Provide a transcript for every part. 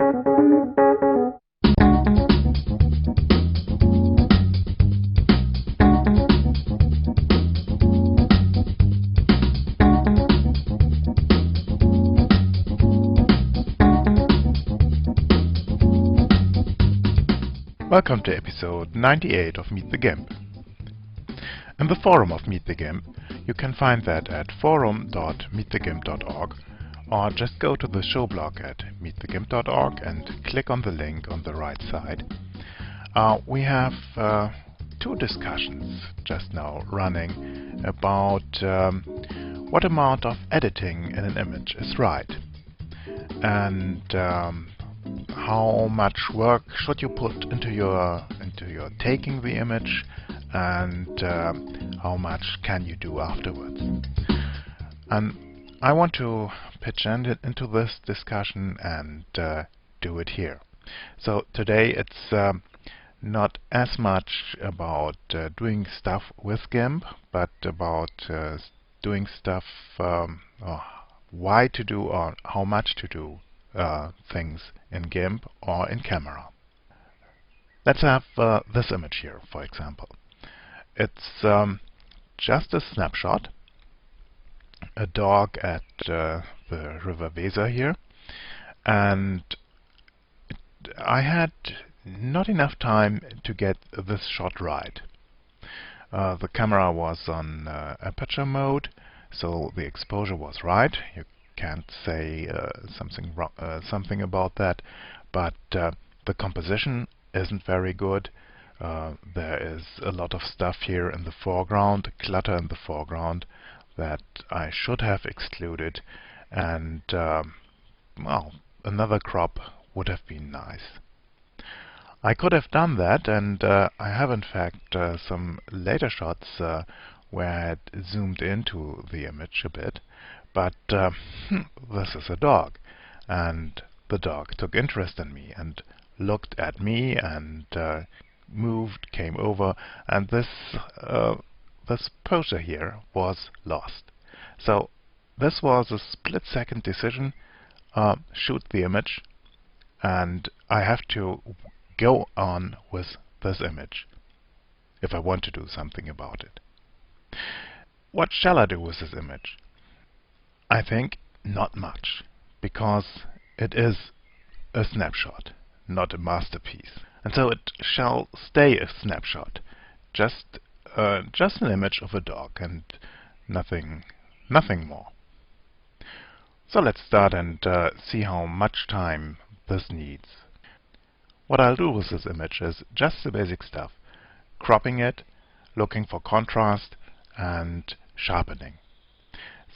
Welcome to episode 98 of Meet the GIMP. In the forum of Meet the GIMP, you can find that at forum.meetthegimp.org, or just go to the show blog at meetthegimp.org and click on the link on the right side. We have two discussions just now running about what amount of editing in an image is right, and how much work should you put into your taking the image, and how much can you do afterwards. And I want to pitch into this discussion and do it here. So today it's not as much about doing stuff with GIMP, but about doing stuff, why to do or how much to do things in GIMP or in camera. Let's have this image here, for example. It's just a snapshot, a dog at the River Weser here, and I had not enough time to get this shot right. The camera was on aperture mode, so the exposure was right. You can't say something about that, but the composition isn't very good. There is a lot of stuff here in the foreground, clutter in the foreground, that I should have excluded, and well, another crop would have been nice. I could have done that, and I have in fact some later shots where I had zoomed into the image a bit, but this is a dog, and the dog took interest in me and looked at me and moved, came over, and this poser here was lost. So this was a split-second decision. Shoot the image, and I have to go on with this image if I want to do something about it. What shall I do with this image? I think not much, because it is a snapshot, not a masterpiece, and so it shall stay a snapshot, just an image of a dog and nothing more. So let's start and see how much time this needs. What I'll do with this image is just the basic stuff: cropping it, looking for contrast, and sharpening.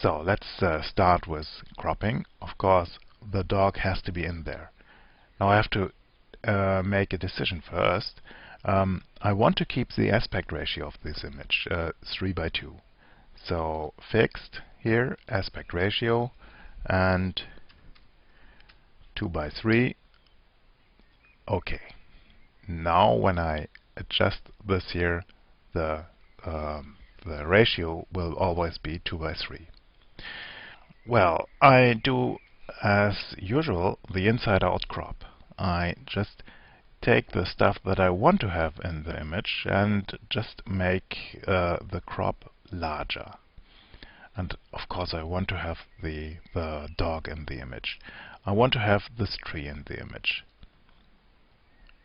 So let's start with cropping. Of course, the dog has to be in there. Now I have to make a decision first. I want to keep the aspect ratio of this image 3:2. So fixed here, aspect ratio, and 2:3. OK. Now when I adjust this here, the ratio will always be 2:3. Well, I do, as usual, the inside-out crop. I just take the stuff that I want to have in the image and just make the crop larger. And of course I want to have the dog in the image. I want to have this tree in the image.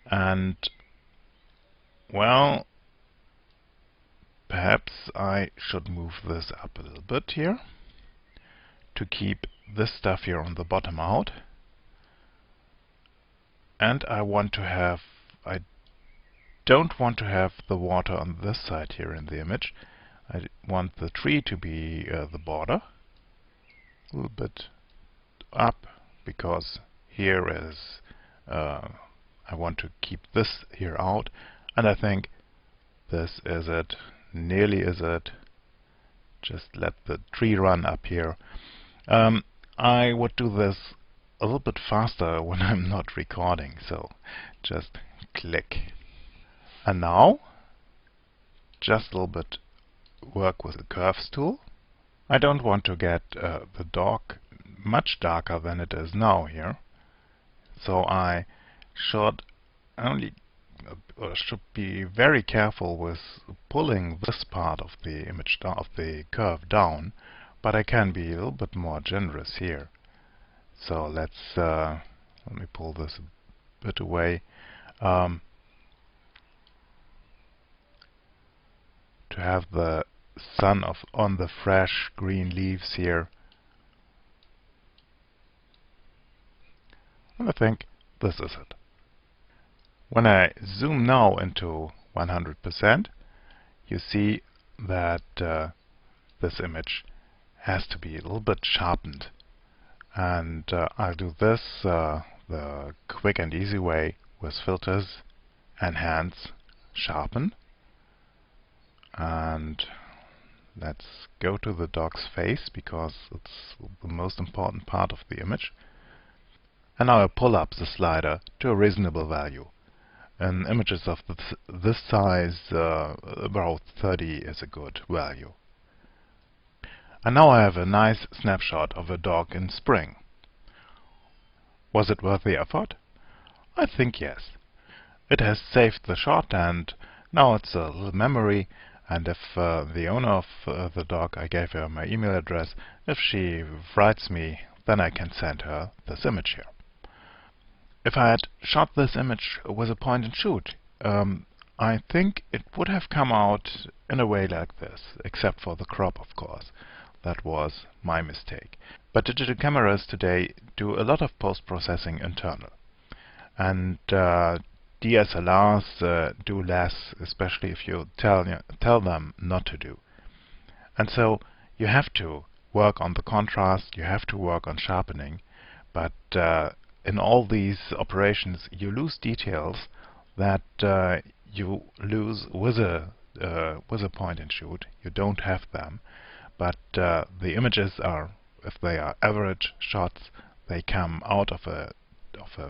And, well, perhaps I should move this up a little bit here to keep this stuff here on the bottom out. And I don't want to have the water on this side here in the image. I want the tree to be the border, a little bit up, because here is I want to keep this here out, and I think this is it, nearly is it. Just let the tree run up here. I would do this a little bit faster when I'm not recording, so just click. And now, just a little bit work with the curves tool. I don't want to get the dog much darker than it is now here. So I should only or should be very careful with pulling this part of the image down, of the curve down, but I can be a little bit more generous here. So let me pull this a bit away. To have the sun on the fresh green leaves here. And I think this is it. When I zoom now into 100%, you see that this image has to be a little bit sharpened. And I'll do this the quick and easy way with filters, enhance, sharpen. And let's go to the dog's face because it's the most important part of the image. And now I pull up the slider to a reasonable value. In images of this size, about 30 is a good value. And now I have a nice snapshot of a dog in spring. Was it worth the effort? I think yes. It has saved the shot, and now it's a little memory. And if the owner of the dog, I gave her my email address, if she writes me, then I can send her this image here. If I had shot this image with a point and shoot, I think it would have come out in a way like this, except for the crop, of course. That was my mistake. But digital cameras today do a lot of post-processing internal. And DSLRs do less, especially if you tell them not to do. And so you have to work on the contrast, you have to work on sharpening, but in all these operations you lose details that you lose with a point and shoot. You don't have them, but the images are, if they are average shots, they come out of a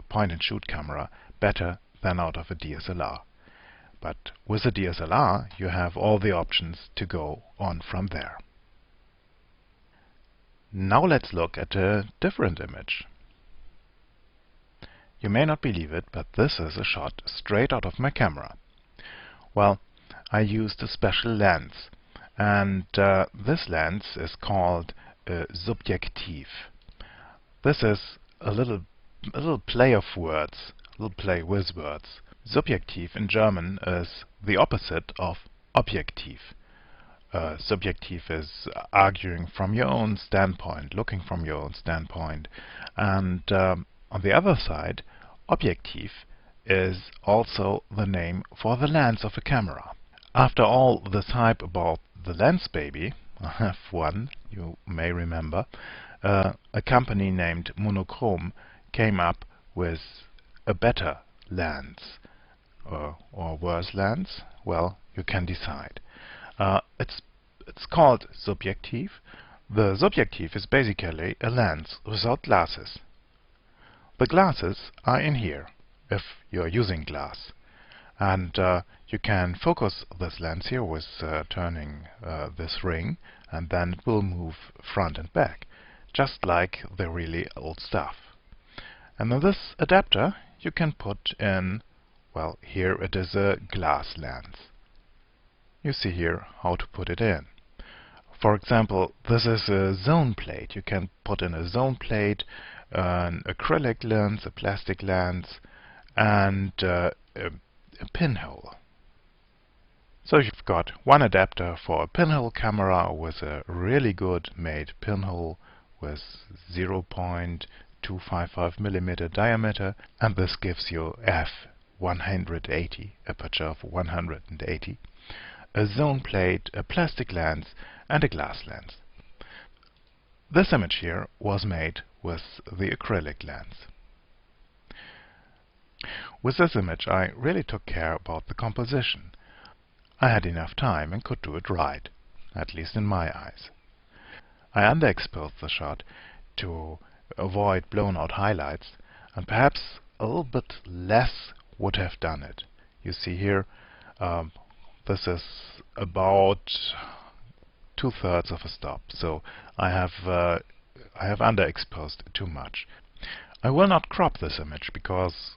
point and shoot camera better than out of a DSLR. But with a DSLR you have all the options to go on from there. Now let's look at a different image. You may not believe it, but this is a shot straight out of my camera. Well, I used a special lens, and this lens is called Subjektiv. This is a little play of words, a little play with words. Subjektiv in German is the opposite of Objektiv. Subjektiv is arguing from your own standpoint, looking from your own standpoint, and on the other side, Objektiv is also the name for the lens of a camera. After all this hype about the lens baby, I have one, you may remember, a company named Monochrome came up with a better lens. Or worse lens? Well, you can decide. It's called Subjektiv. The Subjektiv is basically a lens without glasses. The glasses are in here, if you're using glass. And you can focus this lens here with turning this ring, and then it will move front and back, just like the really old stuff. And in this adapter you can put in, well, here it is a glass lens. You see here how to put it in. For example, this is a zone plate. You can put in a zone plate, an acrylic lens, a plastic lens, and a pinhole. So you've got one adapter for a pinhole camera with a really good made pinhole with 0.255 mm diameter, and this gives you f180, aperture of 180, a zone plate, a plastic lens, and a glass lens. This image here was made with the acrylic lens. With this image I really took care about the composition. I had enough time and could do it right, at least in my eyes. I underexposed the shot to avoid blown out highlights, and perhaps a little bit less would have done it. You see here, this is about 2/3 of a stop, so I have underexposed too much. I will not crop this image because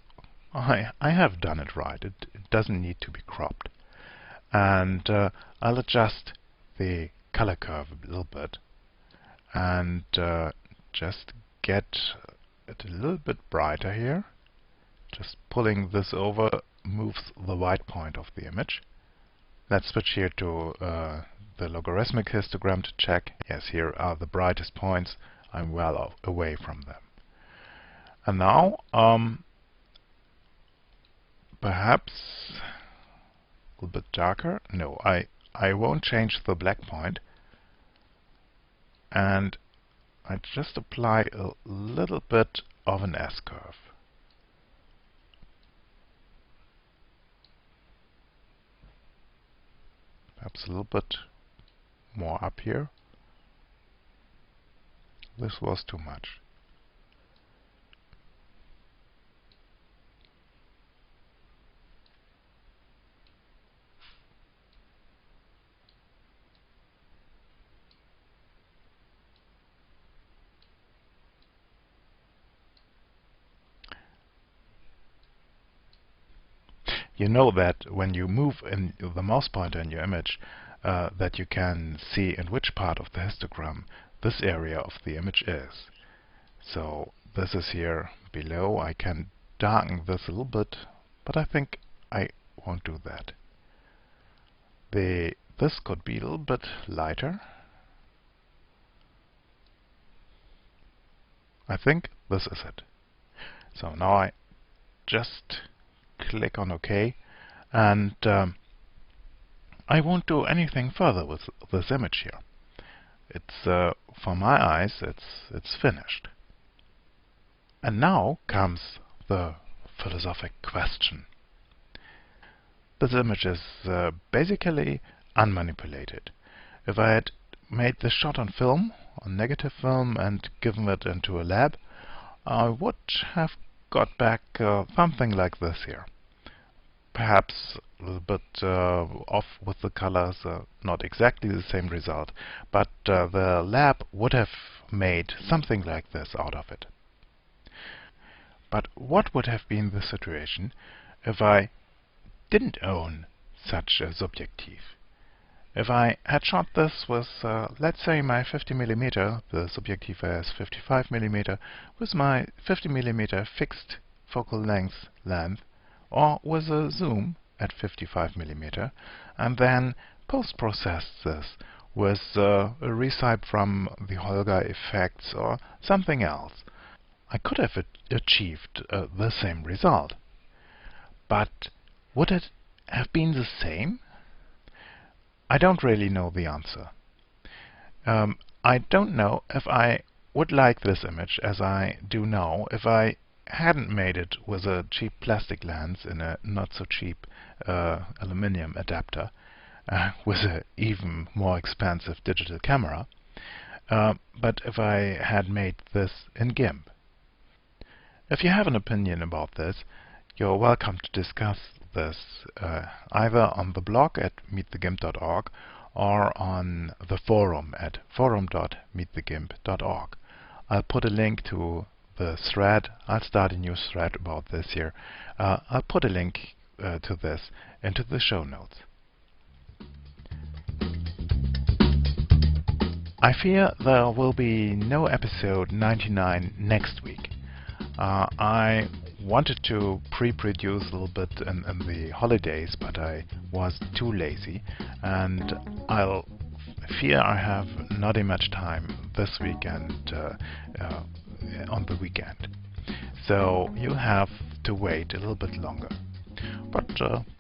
I have done it right. It doesn't need to be cropped. And I'll adjust the color curve a little bit and just get it a little bit brighter here. Just pulling this over moves the white point of the image. Let's switch here to the logarithmic histogram to check. Yes, here are the brightest points. I'm well away from them. And now, perhaps a little bit darker. No, I won't change the black point. And I just apply a little bit of an S-curve. Perhaps a little bit more up here. This was too much. You know that when you move in the mouse pointer in your image, that you can see in which part of the histogram this area of the image is. So this is here below. I can darken this a little bit, but I think I won't do that. This could be a little bit lighter. I think this is it. So now I just click on OK, and I won't do anything further with this image here. It's for my eyes, it's finished. And now comes the philosophic question. This image is basically unmanipulated. If I had made this shot on film, on negative film, and given it into a lab, I would have got back something like this here. Perhaps a little bit off with the colors, not exactly the same result, but the lab would have made something like this out of it. But what would have been the situation if I didn't own such a subjective? If I had shot this with, let's say, my 50mm, the subjective has 55mm, with my 50mm fixed focal length, or with a zoom at 55mm, and then post-processed this with a resize from the Holger effects or something else, I could have achieved the same result. But would it have been the same? I don't really know the answer. I don't know if I would like this image as I do now if I hadn't made it with a cheap plastic lens in a not so cheap aluminium adapter with an even more expensive digital camera, but if I had made this in GIMP. If you have an opinion about this, you're welcome to discuss this either on the blog at meetthegimp.org or on the forum at forum.meetthegimp.org. I'll put a link to the thread. I'll start a new thread about this here. I'll put a link to this into the show notes. I fear there will be no episode 99 next week. I wanted to pre-produce a little bit in the holidays, but I was too lazy, and I'll fear I have not much time this weekend on the weekend. So you'll have to wait a little bit longer, but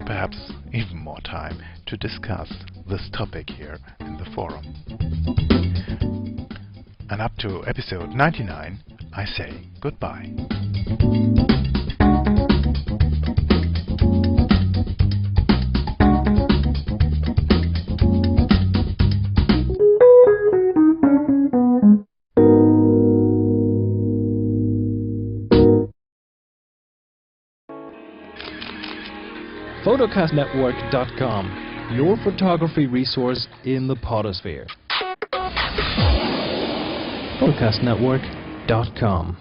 perhaps even more time to discuss this topic here in the forum. And up to episode 99, I say goodbye. photocastnetwork.com, your photography resource in the potosphere. photocastnetwork.com